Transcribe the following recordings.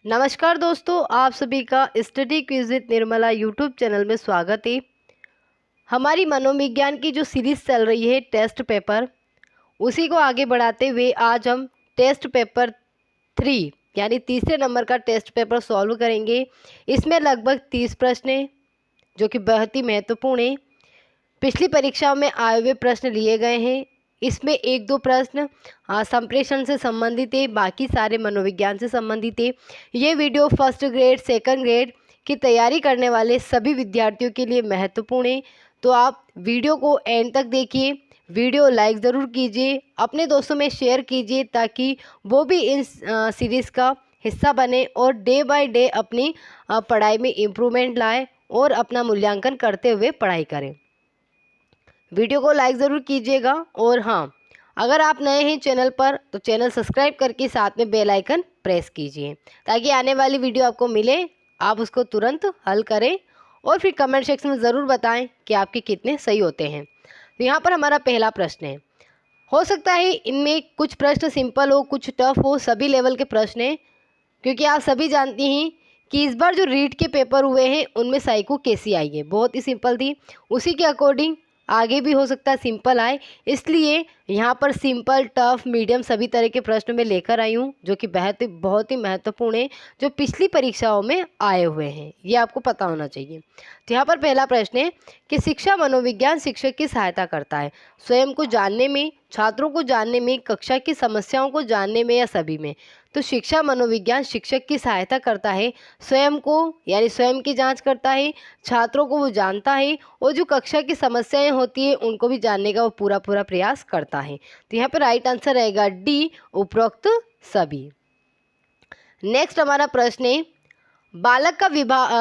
नमस्कार दोस्तों, आप सभी का study quiz with Nirmala YouTube channel में स्वागत है। हमारी मनोविज्ञान की जो सीरीज़ चल रही है टेस्ट पेपर, उसी को आगे बढ़ाते हुए आज हम टेस्ट पेपर 3 यानी तीसरे नंबर का टेस्ट पेपर सॉल्व करेंगे। इसमें लगभग 30 प्रश्न हैं जो कि बहुत ही महत्वपूर्ण है। पिछली परीक्षाओं में आए हुए प्रश्न लिए गए हैं। इसमें एक दो प्रश्न संप्रेषण से संबंधित है, बाकी सारे मनोविज्ञान से संबंधित है। ये video first grade second grade की तैयारी करने वाले सभी विद्यार्थियों के लिए महत्वपूर्ण है, तो आप वीडियो को एंड तक देखिए। वीडियो लाइक ज़रूर कीजिए, अपने दोस्तों में शेयर कीजिए ताकि वो भी इन सीरीज़ का हिस्सा बने और डे बाय डे अपनी पढ़ाई में इम्प्रूवमेंट लाए और अपना मूल्यांकन करते हुए पढ़ाई करें। वीडियो को लाइक ज़रूर कीजिएगा और हाँ, अगर आप नए हैं चैनल पर तो चैनल सब्सक्राइब करके साथ में बेल आइकन प्रेस कीजिए ताकि आने वाली वीडियो आपको मिले, आप उसको तुरंत हल करें और फिर कमेंट सेक्शन में ज़रूर बताएं कि आपके कितने सही होते हैं। तो यहाँ पर हमारा पहला प्रश्न है। हो सकता है इनमें कुछ प्रश्न सिंपल हो, कुछ टफ हो, सभी लेवल के प्रश्न हैं क्योंकि आप सभी जानती हैं कि इस बार जो रीट के पेपर हुए हैं उनमें साइको कैसी आई है, बहुत ही सिंपल थी। उसी के अकॉर्डिंग आगे भी हो सकता है सिंपल आए, इसलिए यहाँ पर सिंपल टफ मीडियम सभी तरह के प्रश्न में लेकर आई हूँ जो कि बहुत ही महत्वपूर्ण है, जो पिछली परीक्षाओं में आए हुए हैं, ये आपको पता होना चाहिए। तो यहाँ पर पहला प्रश्न है कि शिक्षा मनोविज्ञान शिक्षक की सहायता करता है स्वयं को जानने में, छात्रों को जानने में, कक्षा की समस्याओं को जानने में या सभी में। तो शिक्षा मनोविज्ञान शिक्षक की सहायता करता है स्वयं को, यानी स्वयं की जांच करता है, छात्रों को वो जानता है और जो कक्षा की समस्याएं होती है उनको भी जानने का वो पूरा प्रयास करता है। तो यहाँ पर राइट आंसर रहेगा डी, उपरोक्त सभी। नेक्स्ट हमारा प्रश्न है, बालक का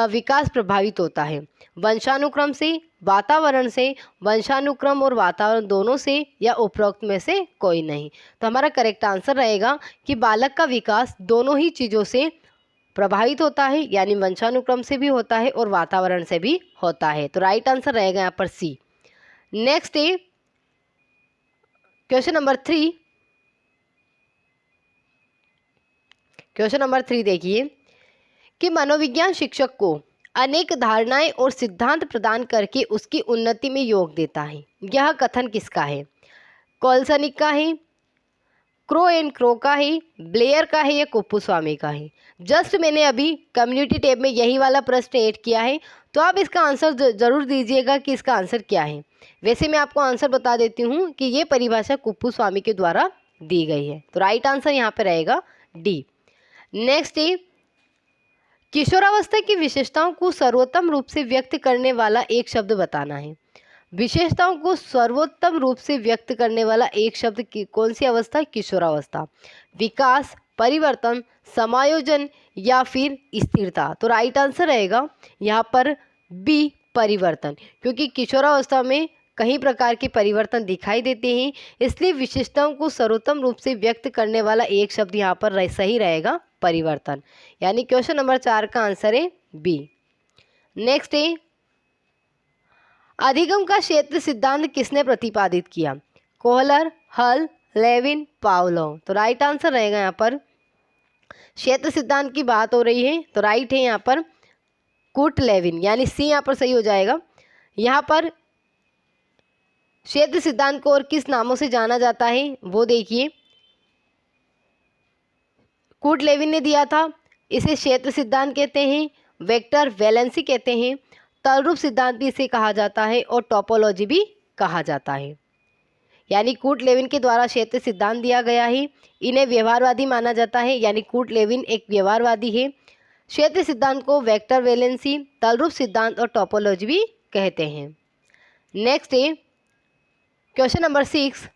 विकास प्रभावित होता है वंशानुक्रम से, वातावरण से, वंशानुक्रम और वातावरण दोनों से, या उपरोक्त में से कोई नहीं। तो हमारा करेक्ट आंसर रहेगा कि बालक का विकास दोनों ही चीज़ों से प्रभावित होता है, यानी वंशानुक्रम से भी होता है और वातावरण से भी होता है। तो राइट आंसर रहेगा यहाँ पर सी। नेक्स्ट है क्वेश्चन नंबर 3। क्वेश्चन नंबर 3 देखिए कि मनोविज्ञान शिक्षक को अनेक धारणाएं और सिद्धांत प्रदान करके उसकी उन्नति में योग देता है। यह कथन किसका है? कोलसनिक का है, क्रो एंड क्रो का है, ब्लेयर का है या कुप्पुस्वामी का है? जस्ट मैंने अभी कम्युनिटी टैब में यही वाला प्रश्न ऐड किया है, तो आप इसका आंसर ज़रूर दीजिएगा कि इसका आंसर क्या है। वैसे मैं आपको आंसर बता देती हूँ कि ये परिभाषा कुप्पुस्वामी के द्वारा दी गई है। तो राइट आंसर यहाँ पे रहेगा डी। नेक्स्ट है, किशोरावस्था की विशेषताओं को सर्वोत्तम रूप से व्यक्त करने वाला एक शब्द बताना है। विशेषताओं को सर्वोत्तम रूप से व्यक्त करने वाला एक शब्द की कौन सी अवस्था? किशोरावस्था। विकास, परिवर्तन, समायोजन या फिर स्थिरता? तो राइट आंसर रहेगा यहाँ पर बी, परिवर्तन, क्योंकि किशोरावस्था में कई प्रकार के परिवर्तन दिखाई देते हैं, इसलिए विशेषताओं को सर्वोत्तम रूप से व्यक्त करने वाला एक शब्द यहाँ पर सही रहेगा परिवर्तन, यानी क्वेश्चन नंबर 4 का आंसर है बी। नेक्स्ट है, अधिगम का क्षेत्र सिद्धांत किसने प्रतिपादित किया? कोहलर, हल, लेविन, पावलोव? तो राइट आंसर रहेगा यहाँ पर क्षेत्र सिद्धांत की बात हो रही है, तो राइट है यहाँ पर कुर्ट लेविन, यानी सी यहाँ पर सही हो जाएगा। यहाँ पर क्षेत्र सिद्धांत को और किस नामों से जाना जाता है वो देखिए। कुर्ट लेविन ने दिया था, इसे क्षेत्र सिद्धांत कहते हैं, वेक्टर वैलेंसी कहते हैं, तलरूप सिद्धांत भी इसे कहा जाता है और टोपोलॉजी भी कहा जाता है। यानी कुर्ट लेविन के द्वारा क्षेत्र सिद्धांत दिया गया है। इन्हें व्यवहारवादी माना जाता है, यानी कुर्ट लेविन एक व्यवहारवादी है। क्षेत्र सिद्धांत को वेक्टर वैलेंसी, तलरूप सिद्धांत और टोपोलॉजी भी कहते हैं। नेक्स्ट है क्वेश्चन नंबर 6।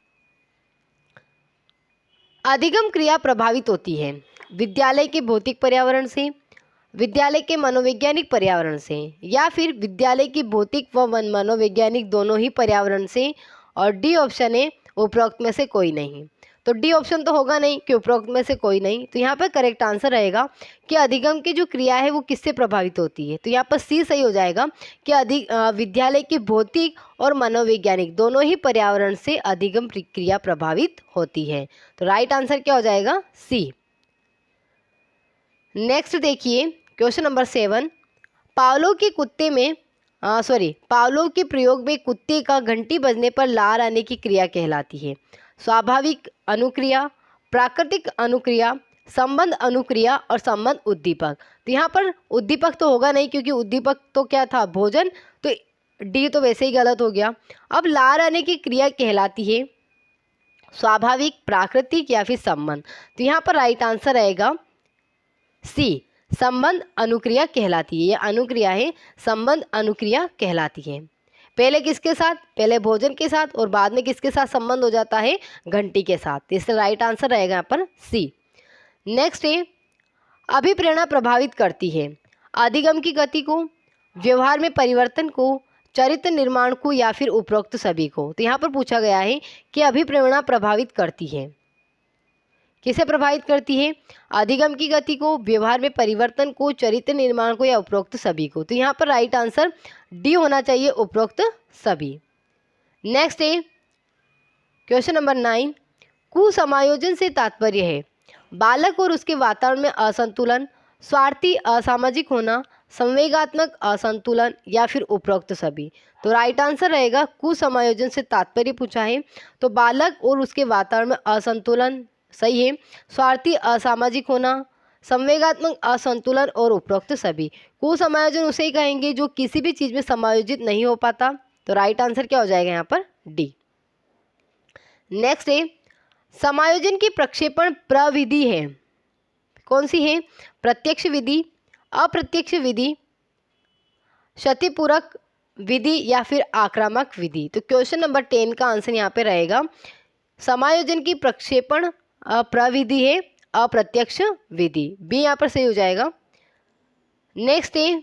अधिगम क्रिया प्रभावित होती है विद्यालय के भौतिक पर्यावरण से, विद्यालय के मनोवैज्ञानिक पर्यावरण से, या फिर विद्यालय की भौतिक व मनोवैज्ञानिक दोनों ही पर्यावरण से? और डी ऑप्शन है उपरोक्त में से कोई नहीं। तो डी ऑप्शन तो होगा नहीं कि उपरोक्त में से कोई नहीं, तो यहाँ पर करेक्ट आंसर रहेगा कि अधिगम की जो क्रिया है वो किससे प्रभावित होती है। तो यहाँ पर सी सही हो जाएगा कि विद्यालय की भौतिक और मनोवैज्ञानिक दोनों ही पर्यावरण से अधिगम क्रिया प्रभावित होती है। तो राइट आंसर क्या हो जाएगा? सी। नेक्स्ट देखिए क्वेश्चन नंबर 7। पावलोव के कुत्ते में पावलोव के प्रयोग में कुत्ते का घंटी बजने पर लार आने की क्रिया कहलाती है। स्वाभाविक अनुक्रिया, प्राकृतिक अनुक्रिया, संबंध अनुक्रिया और संबंध उद्दीपक। तो यहाँ पर उद्दीपक तो होगा नहीं, क्योंकि उद्दीपक तो क्या था, भोजन, तो डी तो वैसे ही गलत हो गया। अब लार आने की क्रिया कहलाती है स्वाभाविक, प्राकृतिक या फिर संबंध। तो यहाँ पर राइट आंसर आएगा सी, संबंध अनुक्रिया कहलाती है। ये अनुक्रिया है, संबंध अनुक्रिया कहलाती है। पहले किसके साथ, पहले भोजन के साथ और बाद में किसके साथ संबंध हो जाता है, घंटी के साथ। इसलिए राइट आंसर रहेगा यहाँ पर सी। नेक्स्ट है, अभिप्रेरणा प्रभावित करती है अधिगम की गति को, व्यवहार में परिवर्तन को, चरित्र निर्माण को या फिर उपरोक्त सभी को। तो यहाँ पर पूछा गया है कि अभिप्रेरणा प्रभावित करती है, किसे प्रभावित करती है, अधिगम की गति को, व्यवहार में परिवर्तन को, चरित्र निर्माण को या उपरोक्त सभी को। तो यहाँ पर राइट आंसर डी होना चाहिए, उपरोक्त सभी। नेक्स्ट है क्वेश्चन नंबर 9। कुसमायोजन से तात्पर्य है बालक और उसके वातावरण में असंतुलन, स्वार्थी असामाजिक होना, संवेगात्मक असंतुलन या फिर उपरोक्त सभी। तो राइट आंसर रहेगा कुसमायोजन से तात्पर्य पूछा है तो बालक और उसके वातावरण में असंतुलन सही है, स्वार्थी असामाजिक होना, संवेगात्मक असंतुलन और उपरोक्त सभी। कुसमायोजन उसे ही कहेंगे जो किसी भी चीज़ में समायोजित नहीं हो पाता। तो राइट आंसर क्या हो जाएगा यहाँ पर, डी। नेक्स्ट है, समायोजन की प्रक्षेपण प्रविधि है, कौन सी है, प्रत्यक्ष विधि, अप्रत्यक्ष विधि, क्षतिपूरक विधि या फिर आक्रामक विधि। तो क्वेश्चन नंबर 10 का आंसर यहाँ पे रहेगा समायोजन की प्रक्षेपण प्रविधि है, अप्रत्यक्ष विधि, बी यहाँ पर सही हो जाएगा। नेक्स्ट है,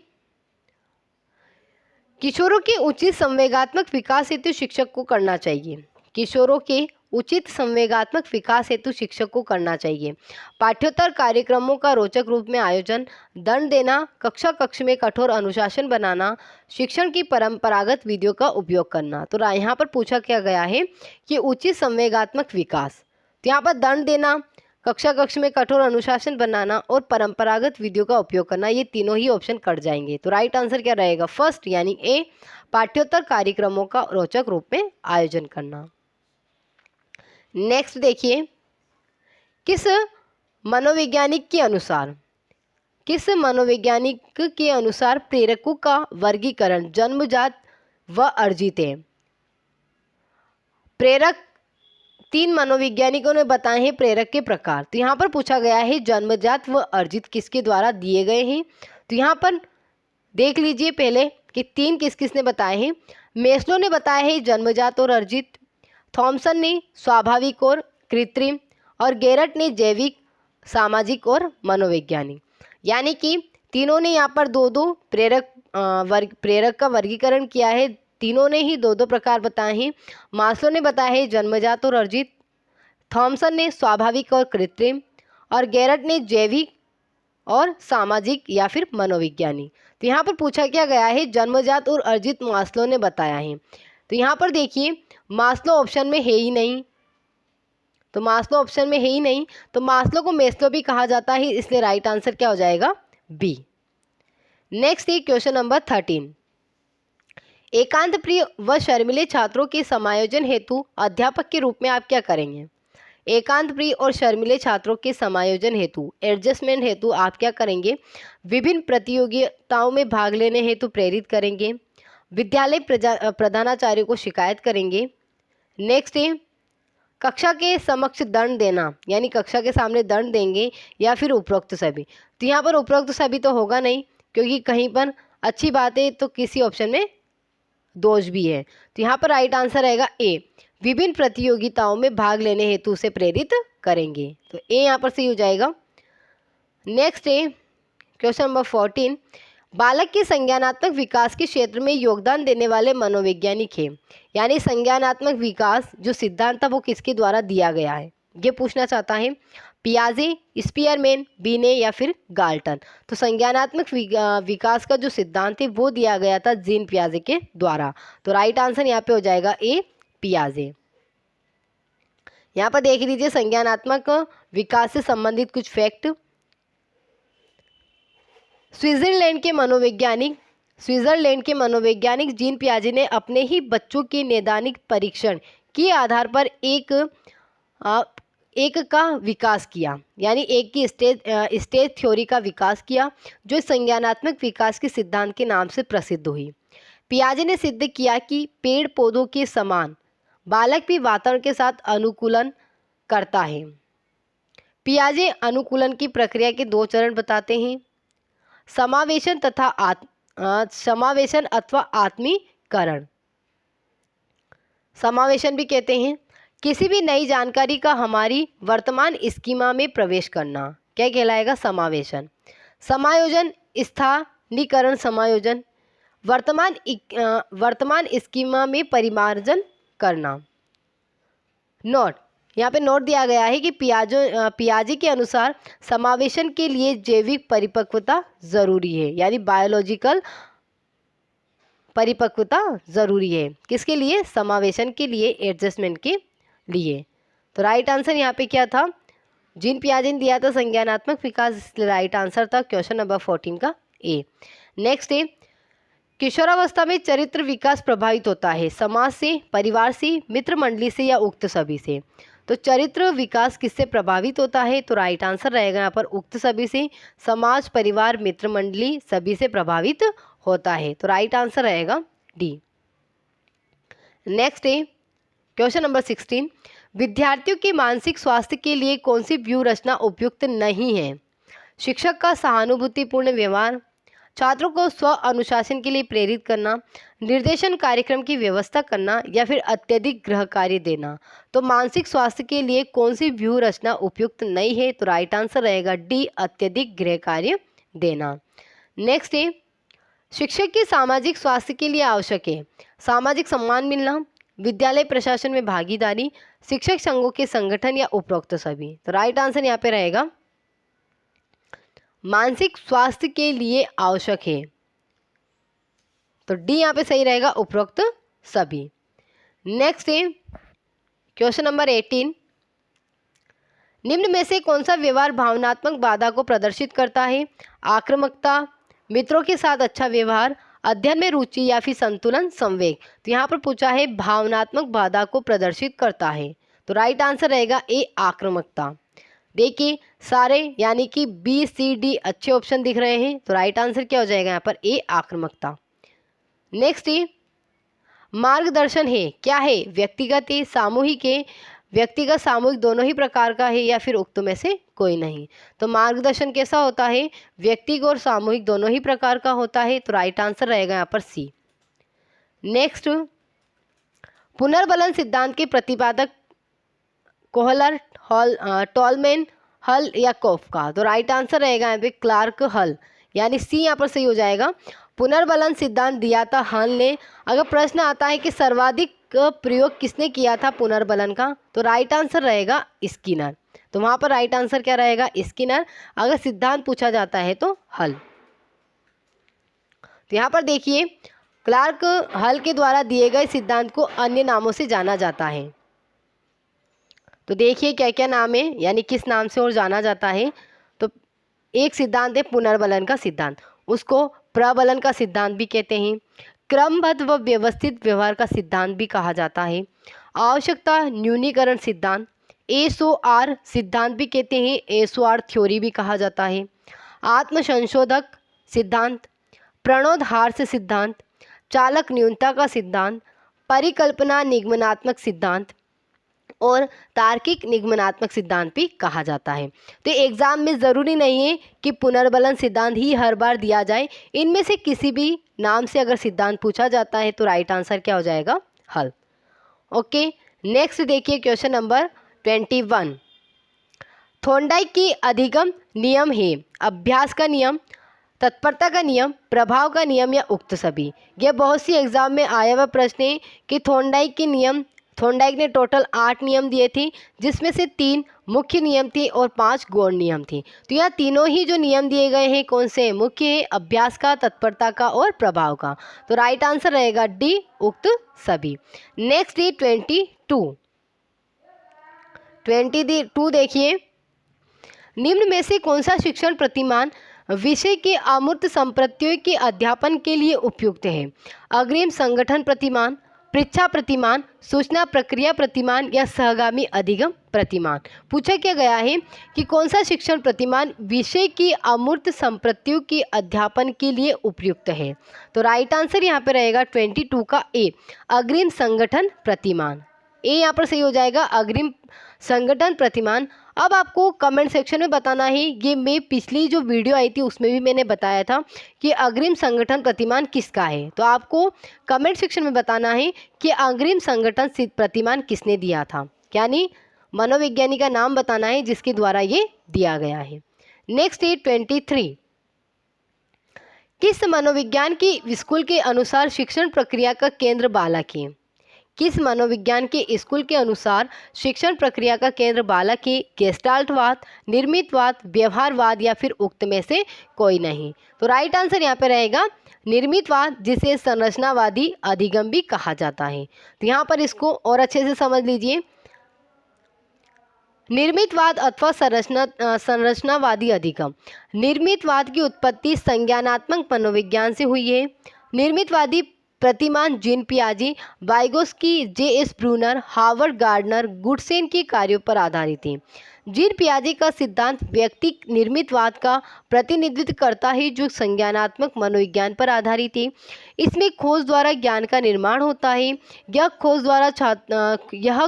किशोरों के उचित संवेगात्मक विकास हेतु शिक्षक को करना चाहिए, किशोरों के उचित संवेगात्मक विकास हेतु शिक्षक को करना चाहिए पाठ्येतर कार्यक्रमों का रोचक रूप में आयोजन, दंड देना, कक्षा कक्ष में कठोर अनुशासन बनाना, शिक्षण की परंपरागत विधियों का उपयोग करना। तो यहाँ पर पूछा क्या गया है कि उचित संवेगात्मक विकास, तो यहाँ पर दंड देना, कक्षा कक्ष में कठोर अनुशासन बनाना और परंपरागत विधियों का उपयोग करना, ये तीनों ही ऑप्शन कट जाएंगे। तो राइट आंसर क्या रहेगा, फर्स्ट यानी ए, पाठ्येतर कार्यक्रमों का रोचक रूप में आयोजन करना। नेक्स्ट देखिए, किस मनोवैज्ञानिक के अनुसार प्रेरकों का वर्गीकरण जन्मजात व अर्जित है। प्रेरक, 3 मनोवैज्ञानिकों ने बताए हैं प्रेरक के प्रकार। तो यहाँ पर पूछा गया है जन्मजात व अर्जित किसके द्वारा दिए गए हैं। तो यहाँ पर देख लीजिए पहले कि 3 किस किस ने बताए हैं। मेस्लो ने बताया है जन्मजात और अर्जित, थॉमसन ने स्वाभाविक और कृत्रिम, और गेरट ने जैविक, सामाजिक और मनोवैज्ञानिक। यानी कि तीनों ने यहाँ पर 2-2 प्रेरक का वर्गीकरण किया है, तीनों ने ही 2-2 प्रकार बताए हैं। मास्लो ने बताया है जन्मजात और अर्जित, थॉमसन ने स्वाभाविक और कृत्रिम, और गेरट ने जैविक और सामाजिक या फिर मनोवैज्ञानिक। तो यहाँ पर पूछा क्या गया है जन्मजात और अर्जित मास्लो ने बताया है। तो यहाँ पर देखिए मास्लो ऑप्शन में है ही नहीं, तो मास्लो ऑप्शन में है ही नहीं, तो मास्लो को मेस्लो भी कहा जाता है, इसलिए राइट आंसर क्या हो जाएगा, बी। नेक्स्ट है क्वेश्चन नंबर 13। एकांत प्रिय व शर्मीले छात्रों के समायोजन हेतु अध्यापक के रूप में आप क्या करेंगे। एकांत प्रिय और शर्मीले छात्रों के समायोजन हेतु, एडजस्टमेंट हेतु आप क्या करेंगे, विभिन्न प्रतियोगिताओं में भाग लेने हेतु प्रेरित करेंगे, विद्यालय प्रधानाचार्य को शिकायत करेंगे। नेक्स्ट है कक्षा के समक्ष दंड देना, यानी कक्षा के सामने दंड देंगे, या फिर उपरोक्त सभी। तो यहाँ पर उपरोक्त सभी तो होगा नहीं, क्योंकि कहीं पर अच्छी बात है तो किसी ऑप्शन में दोष भी है। तो यहाँ पर राइट आंसर रहेगा ए, विभिन्न प्रतियोगिताओं में भाग लेने हेतु उसे प्रेरित करेंगे। तो ए यहाँ पर सही हो जाएगा। नेक्स्ट है क्वेश्चन नंबर 14। बालक के संज्ञानात्मक विकास के क्षेत्र में योगदान देने वाले मनोवैज्ञानिक हैं, यानी संज्ञानात्मक विकास जो सिद्धांत था वो किसके द्वारा दिया गया है, ये पूछना चाहता है। पियाजे, स्पीयरमैन, बीने या फिर गाल्टन। तो संज्ञानात्मक विकास का जो सिद्धांत है वो दिया गया था जीन पियाजे के द्वारा। तो राइट आंसर यहाँ पे हो जाएगा ए, पियाजे। यहाँ पर देख लीजिए संज्ञानात्मक विकास से संबंधित कुछ फैक्ट। स्विट्जरलैंड के मनोवैज्ञानिक जीन पियाजे ने अपने ही बच्चों के नैदानिक परीक्षण के आधार पर एक का विकास किया, यानी एक की स्टेज थ्योरी का विकास किया, जो संज्ञानात्मक विकास के सिद्धांत के नाम से प्रसिद्ध हुई। पियाजे ने सिद्ध किया कि पेड़ पौधों के समान बालक भी वातावरण के साथ अनुकूलन करता है। पियाजे अनुकूलन की प्रक्रिया के 2 चरण बताते हैं, समावेशन अथवा आत्मीकरण। समावेशन भी कहते हैं किसी भी नई जानकारी का हमारी वर्तमान स्कीमा में प्रवेश करना, क्या कहलाएगा? समावेशन। समायोजन, स्थानीकरण समायोजन, वर्तमान स्कीमा में परिमार्जन करना। नोट, यहाँ पे नोट दिया गया है कि पियाजे के अनुसार समावेशन के लिए जैविक परिपक्वता जरूरी है, यानी बायोलॉजिकल परिपक्वता जरूरी है। किसके लिए? समावेशन के लिए, एडजस्टमेंट के लिए। तो राइट आंसर यहाँ पे क्या था? जीन पियाजे ने दिया था संज्ञानात्मक विकास, इसलिए राइट आंसर था क्वेश्चन नंबर 14 का ए। नेक्स्ट है, किशोरावस्था में चरित्र विकास प्रभावित होता है समाज से, परिवार से, मित्र मंडली से या उक्त सभी से। तो चरित्र विकास किससे प्रभावित होता है? तो राइट आंसर रहेगा यहाँ पर उक्त सभी से। समाज, परिवार, मित्र मंडली सभी से प्रभावित होता है, तो राइट आंसर रहेगा डी। नेक्स्ट है क्वेश्चन नंबर 16, विद्यार्थियों के मानसिक स्वास्थ्य के लिए कौन सी व्यूह रचना उपयुक्त नहीं है? शिक्षक का सहानुभूतिपूर्ण व्यवहार, छात्रों को स्व अनुशासन के लिए प्रेरित करना, निर्देशन कार्यक्रम की व्यवस्था करना या फिर अत्यधिक गृह कार्य देना। तो मानसिक स्वास्थ्य के लिए कौन सी व्यूह रचना उपयुक्त नहीं है? तो राइट आंसर रहेगा डी, अत्यधिक गृह कार्य देना। नेक्स्ट है, शिक्षक के सामाजिक स्वास्थ्य के लिए आवश्यक है सामाजिक सम्मान मिलना, विद्यालय प्रशासन में भागीदारी, शिक्षक संघों के संगठन या उपरोक्त सभी। तो राइट आंसर यहाँ पे रहेगा मानसिक स्वास्थ्य के लिए आवश्यक है, तो डी यहाँ पे सही रहेगा, उपरोक्त सभी। नेक्स्ट है क्वेश्चन नंबर 18, निम्न में से कौन सा व्यवहार भावनात्मक बाधा को प्रदर्शित करता है? आक्रामकता, मित्रों के साथ अच्छा व्यवहार, अध्ययन में रुचि या फिर संतुलन, संवेग। तो यहाँ पर पूछा है भावनात्मक बाधा को प्रदर्शित करता है, तो राइट आंसर रहेगा ए, आक्रामकता। देखिए सारे यानी कि बी सी डी अच्छे ऑप्शन दिख रहे हैं, तो राइट आंसर क्या हो जाएगा यहाँ पर ए, आक्रामकता। नेक्स्ट है, मार्गदर्शन है क्या है? व्यक्तिगत है, सामूहिक है, व्यक्तिगत सामूहिक दोनों ही प्रकार का है या फिर उक्त में से कोई नहीं। तो मार्गदर्शन कैसा होता है? व्यक्तिगत और सामूहिक दोनों ही प्रकार का होता है, तो राइट आंसर रहेगा यहाँ पर सी। नेक्स्ट, पुनर्बलन सिद्धांत के प्रतिपादक कोहलर, टॉलमैन, हल या कोफका। तो राइट आंसर रहेगा यहाँ पे क्लार्क, हल, यानी सी यहाँ पर सही हो जाएगा। पुनर्बलन सिद्धांत दिया था हल ने। अगर प्रश्न आता है कि सर्वाधिक प्रयोग किसने किया था पुनर्बलन का, तो राइट आंसर रहेगा स्किनर। तो वहाँ पर राइट आंसर क्या रहेगा? स्किनर। अगर सिद्धांत पूछा जाता है तो हल। तो यहाँ पर देखिए क्लार्क हल के द्वारा दिए गए सिद्धांत को अन्य नामों से जाना जाता है। तो देखिए क्या क्या नाम है, यानी किस नाम से और जाना जाता है। तो एक सिद्धांत है पुनर्बलन का सिद्धांत, उसको प्रबलन का सिद्धांत भी कहते हैं। क्रमबद्ध व व्यवस्थित व्यवहार का सिद्धांत भी कहा जाता है। आवश्यकता न्यूनीकरण सिद्धांत, एसओआर सिद्धांत भी कहते हैं, एसओआर थ्योरी भी कहा जाता है। आत्म संशोधक सिद्धांत, प्रणोदहार्स सिद्धांत, चालक न्यूनता का सिद्धांत, परिकल्पना निगमनात्मक सिद्धांत और तार्किक निगमनात्मक सिद्धांत भी कहा जाता है। तो एग्जाम में ज़रूरी नहीं है कि पुनर्बलन सिद्धांत ही हर बार दिया जाए, इनमें से किसी भी नाम से अगर सिद्धांत पूछा जाता है तो राइट आंसर क्या हो जाएगा? हल। ओके, नेक्स्ट देखिए क्वेश्चन नंबर 21, थॉर्नडाइक की अधिगम नियम है अभ्यास का नियम, तत्परता का नियम, प्रभाव का नियम या उक्त सभी। यह बहुत सी एग्जाम में आया हुआ प्रश्न है कि थॉर्नडाइक ने टोटल 8 नियम दिए थे, जिसमें से 3 मुख्य नियम थे और 5 गौण नियम थे। तो यह तीनों ही जो नियम दिए गए हैं कौन से मुख्य है? अभ्यास का, तत्परता का और प्रभाव का। तो राइट आंसर रहेगा डी, उक्त सभी। नेक्स्ट है 22 देखिए, निम्न में से कौन सा शिक्षण प्रतिमान विषय के अमूर्त संप्रत्यों के अध्यापन के लिए उपयुक्त है। अग्रिम संगठन प्रतिमान, परीक्षा प्रतिमान, सूचना प्रक्रिया प्रतिमान या सहगामी अधिगम प्रतिमान। पूछा क्या गया है कि कौन सा शिक्षण प्रतिमान विषय की अमूर्त संप्रत्तियों के अध्यापन के लिए उपयुक्त है। तो राइट आंसर यहाँ पे रहेगा 22 का ए, अग्रिम संगठन प्रतिमान। ए यहाँ पर सही हो जाएगा, अग्रिम संगठन प्रतिमान। अब आपको कमेंट सेक्शन में बताना है, ये मैं पिछली जो वीडियो आई थी उसमें भी मैंने बताया था कि अग्रिम संगठन प्रतिमान किसका है। तो आपको कमेंट सेक्शन में बताना है कि अग्रिम संगठन प्रतिमान किसने दिया था, यानी मनोविज्ञानी का नाम बताना है जिसके द्वारा ये दिया गया है। नेक्स्ट है 23, किस मनोविज्ञान की स्कूल के अनुसार शिक्षण प्रक्रिया का केंद्र बालक है। किस मनोविज्ञान के स्कूल के अनुसार शिक्षण प्रक्रिया का केंद्र बालक है। गेस्टाल्टवाद, निर्मितवाद, व्यवहारवाद या फिर उक्त में से कोई नहीं। तो राइट आंसर यहाँ पे रहेगा निर्मितवाद, जिसे संरचनावादी अधिगम भी कहा जाता है। तो यहाँ पर इसको और अच्छे से समझ लीजिए। निर्मितवाद अथवा संरचनावादी अधिगम। निर्मितवाद की उत्पत्ति संज्ञानात्मक मनोविज्ञान से हुई है। निर्मितवादी प्रतिमान जीन पियाजे, Vygotsky, J S. Bruner, Howard Gardner, गुडसेन के कार्यों पर आधारित है। जीन पियाजे का सिद्धांत व्यक्ति निर्मितवाद का प्रतिनिधित्व करता है जो संज्ञानात्मक मनोविज्ञान पर आधारित है। इसमें खोज द्वारा ज्ञान का निर्माण होता है। यह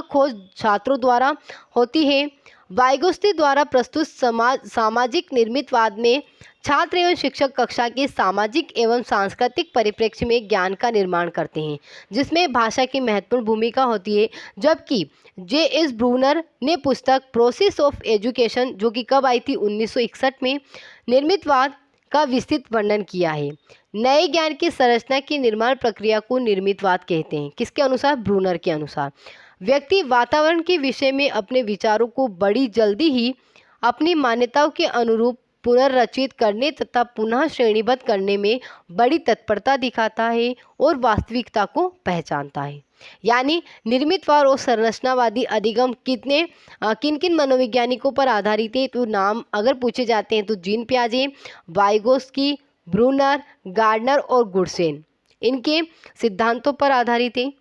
खोज छात्रों द्वारा होती है। वाइगोस्की द्वारा प्रस्तुत सामाजिक निर्मितवाद में छात्र एवं शिक्षक कक्षा के सामाजिक एवं सांस्कृतिक परिप्रेक्ष्य में ज्ञान का निर्माण करते हैं, जिसमें भाषा की महत्वपूर्ण भूमिका होती है। जबकि जे.एस. ब्रूनर ने पुस्तक प्रोसेस ऑफ एजुकेशन, जो कि कब आई थी 1961 में, निर्मितवाद का विस्तृत वर्णन किया है। नए ज्ञान की संरचना की निर्माण प्रक्रिया को निर्मितवाद कहते हैं। किसके अनुसार? ब्रूनर के अनुसार। व्यक्ति वातावरण के विषय में अपने विचारों को बड़ी जल्दी ही अपनी मान्यताओं के अनुरूप पुनर्रचित करने तथा पुनः श्रेणीबद्ध करने में बड़ी तत्परता दिखाता है और वास्तविकता को पहचानता है। यानी निर्मितवाद और संरचनावादी अधिगम किन किन मनोवैज्ञानिकों पर आधारित है? तो नाम अगर पूछे जाते हैं तो जीन पियाजे, वाइगोस्की, ब्रूनर, गार्डनर और गुडसेन, इनके सिद्धांतों पर आधारित है।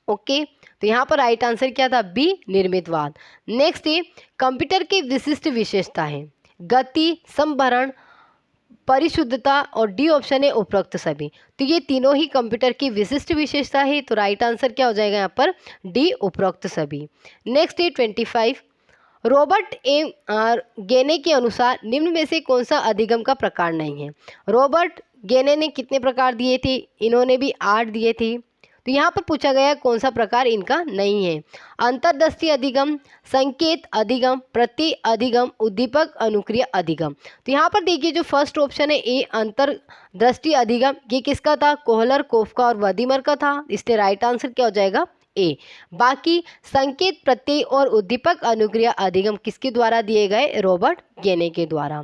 ओके, तो यहाँ पर राइट आंसर क्या था? बी, निर्मितवाद। नेक्स्ट है कंप्यूटर की विशिष्ट विशेषता है। गति, संभरण, परिशुद्धता और डी ऑप्शन है उपरोक्त सभी। तो ये तीनों ही कंप्यूटर की विशिष्ट विशेषता है। तो राइट आंसर क्या हो जाएगा यहाँ पर? डी, उपरोक्त सभी। नेक्स्ट है 25, रॉबर्ट ए गेने के अनुसार निम्न में से कौन सा अधिगम का प्रकार नहीं है। रॉबर्ट गेने ने कितने प्रकार दिए थे? इन्होंने भी 8 दिए थे। तो यहाँ पर पूछा गया कौन सा प्रकार इनका नहीं है। अंतर्दृष्टि अधिगम, संकेत अधिगम, प्रत्यय अधिगम, उद्दीपक अनुक्रिय अधिगम। तो यहाँ पर देखिए जो फर्स्ट ऑप्शन है ए, अंतर्दृष्टि अधिगम, ये किसका था? कोहलर, कोफका और वर्दीमर का था। इसलिए राइट आंसर क्या हो जाएगा? ए। बाकी संकेत, प्रत्यय और उद्दीपक अनुक्रिया अधिगम किसके द्वारा दिए गए? रॉबर्ट गेने के द्वारा।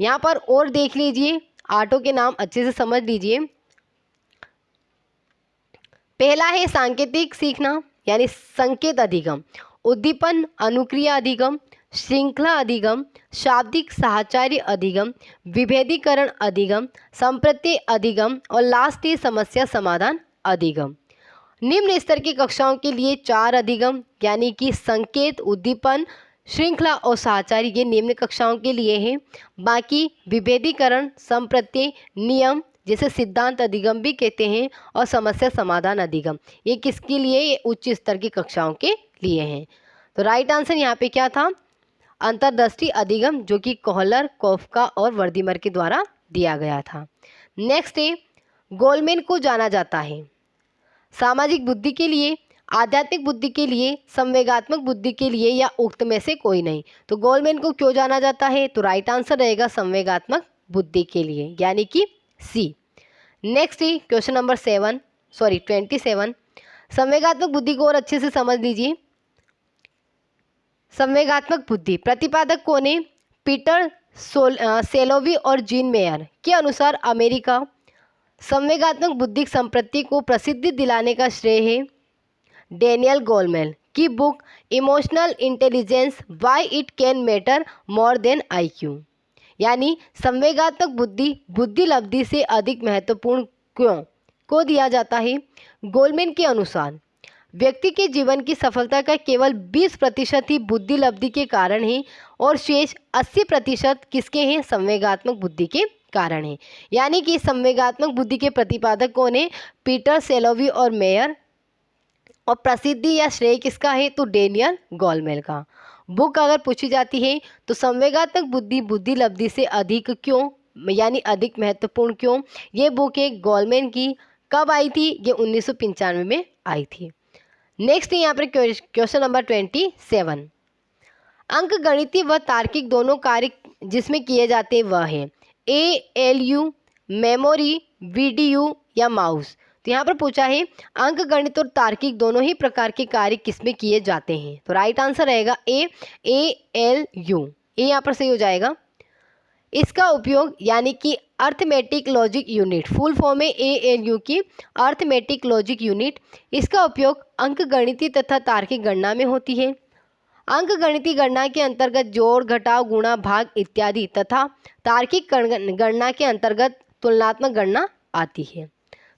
यहाँ पर और देख लीजिए, आठों के नाम अच्छे से समझ लीजिए। पहला है सांकेतिक सीखना यानी संकेत अधिगम, उद्दीपन अनुक्रिया अधिगम, श्रृंखला अधिगम, शाब्दिक साहचर्य अधिगम, विभेदीकरण अधिगम, संप्रत्यय अधिगम और लास्ट है समस्या समाधान अधिगम। निम्न स्तर की कक्षाओं के लिए 4 अधिगम यानी कि संकेत, उद्दीपन, श्रृंखला और साहचर्य ये निम्न कक्षाओं के लिए हैं। बाकी विभेदीकरण, संप्रत्यय, नियम जिसे सिद्धांत अधिगम भी कहते हैं और समस्या समाधान अधिगम, ये किसके लिए? ये उच्च स्तर की कक्षाओं के लिए हैं। तो राइट आंसर यहाँ पे क्या था? अंतर्दृष्टि अधिगम, जो कि कोहलर, कोफका और वर्दीमर के द्वारा दिया गया था। नेक्स्ट है गोलमैन को जाना जाता है सामाजिक बुद्धि के लिए, आध्यात्मिक बुद्धि के लिए, संवेगात्मक बुद्धि के लिए या उक्त में से कोई नहीं। तो गोलमैन को क्यों जाना जाता है? तो राइट आंसर रहेगा संवेगात्मक बुद्धि के लिए, यानी कि सी। नेक्स्ट है क्वेश्चन नंबर 27। संवेगात्मक बुद्धि को और अच्छे से समझ लीजिए। संवेगात्मक बुद्धि प्रतिपादक कौन है? पीटर सेलोवी और जीन मेयर के अनुसार अमेरिका संवेगात्मक बुद्धिक संपत्ति को प्रसिद्धि दिलाने का श्रेय है डेनियल गोलमैन की book emotional intelligence, why it can matter more than IQ। यानी संवेगात्मक बुद्धि बुद्धिलब्धि से अधिक महत्वपूर्ण क्यों को दिया जाता है। गोलमैन के अनुसार व्यक्ति के जीवन की सफलता का केवल 20% ही बुद्धिलब्धि के कारण है और शेष 80% किसके हैं, संवेगात्मक बुद्धि के कारण है। यानी कि संवेगात्मक बुद्धि के प्रतिपादक कौन है, पीटर सेलोवी और मेयर, और प्रसिद्धि या श्रेय किसका है, तो डेनियल गोलमैन का। बुक अगर पूछी जाती है तो संवेगात्मक बुद्धि बुद्धिलब्धि से अधिक क्यों यानी अधिक महत्वपूर्ण क्यों, ये बुक है गोलमैन की। कब आई थी, ये 1995 में आई थी। नेक्स्ट यहाँ पर क्वेश्चन नंबर 27। अंक गणितीय व तार्किक दोनों कार्य जिसमें किए जाते हैं वह है ALU, मेमोरी, VDU या माउस। तो यहाँ पर पूछा है अंक गणित और तार्किक दोनों ही प्रकार के कार्य किसमें किए जाते हैं, तो राइट आंसर रहेगा ALU। ये यहाँ पर सही हो जाएगा। इसका उपयोग यानी कि arithmetic logic unit, full form है ALU की अर्थमेटिक लॉजिक यूनिट। इसका उपयोग अंक गणितीय तथा तार्किक गणना में होती है। अंक गणितीय गणना के अंतर्गत जोड़, घटाव, गुणा, भाग इत्यादि तथा तार्किक गणना के अंतर्गत तुलनात्मक गणना आती है।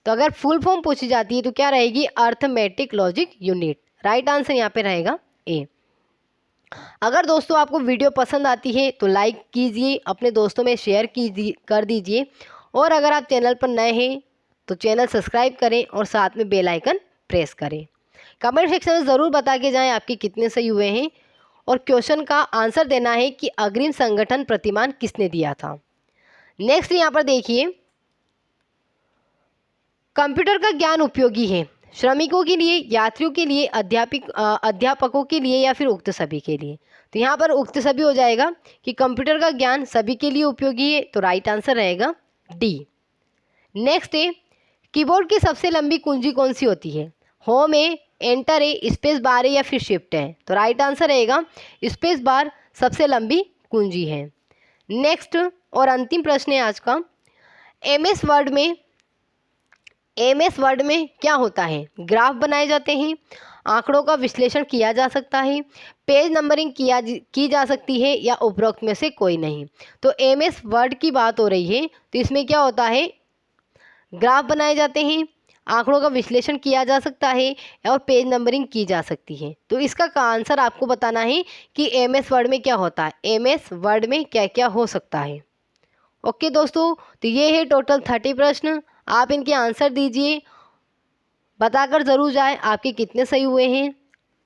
तो अगर फुल फॉर्म पूछी जाती है तो क्या रहेगी, arithmetic logic unit. Right answer यहाँ पे रहेगा A। अगर दोस्तों आपको वीडियो पसंद आती है तो लाइक कीजिए, अपने दोस्तों में शेयर कर दीजिए, और अगर आप चैनल पर नए हैं तो चैनल सब्सक्राइब करें और साथ में बेल आइकन प्रेस करें। कमेंट सेक्शन में ज़रूर बता के जाएं आपके कितने सही हुए हैं, और क्वेश्चन का आंसर देना है कि अग्रिम संगठन प्रतिमान किसने दिया था। नेक्स्ट यहाँ पर देखिए, कंप्यूटर का ज्ञान उपयोगी है श्रमिकों के लिए, यात्रियों के लिए, अध्यापकों के लिए या फिर उक्त सभी के लिए। तो यहाँ पर उक्त सभी हो जाएगा कि कंप्यूटर का ज्ञान सभी के लिए उपयोगी है, तो राइट आंसर रहेगा D। नेक्स्ट है, कीबोर्ड की सबसे लंबी कुंजी कौन सी होती है, होम है, एंटर है, स्पेस बार है या फिर शिफ्ट है। तो राइट आंसर रहेगा स्पेस बार सबसे लंबी कुंजी है। नेक्स्ट और अंतिम प्रश्न है आज का, MS वर्ड में क्या होता है, ग्राफ बनाए जाते हैं, आंकड़ों का विश्लेषण किया जा सकता है, पेज नंबरिंग की जा सकती है या उपरोक्त में से कोई नहीं। तो MS वर्ड की बात हो रही है, तो इसमें क्या होता है, ग्राफ बनाए जाते हैं, आंकड़ों का विश्लेषण किया जा सकता है और पेज नंबरिंग की जा सकती है। तो इसका आंसर आपको बताना है कि MS वर्ड में क्या होता है, MS वर्ड में क्या क्या हो सकता है। ओके दोस्तों, तो ये है टोटल 30 प्रश्न। आप इनके आंसर दीजिए, बताकर ज़रूर जाएं आपके कितने सही हुए हैं।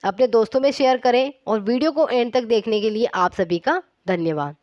अपने दोस्तों में शेयर करें और वीडियो को एंड तक देखने के लिए आप सभी का धन्यवाद।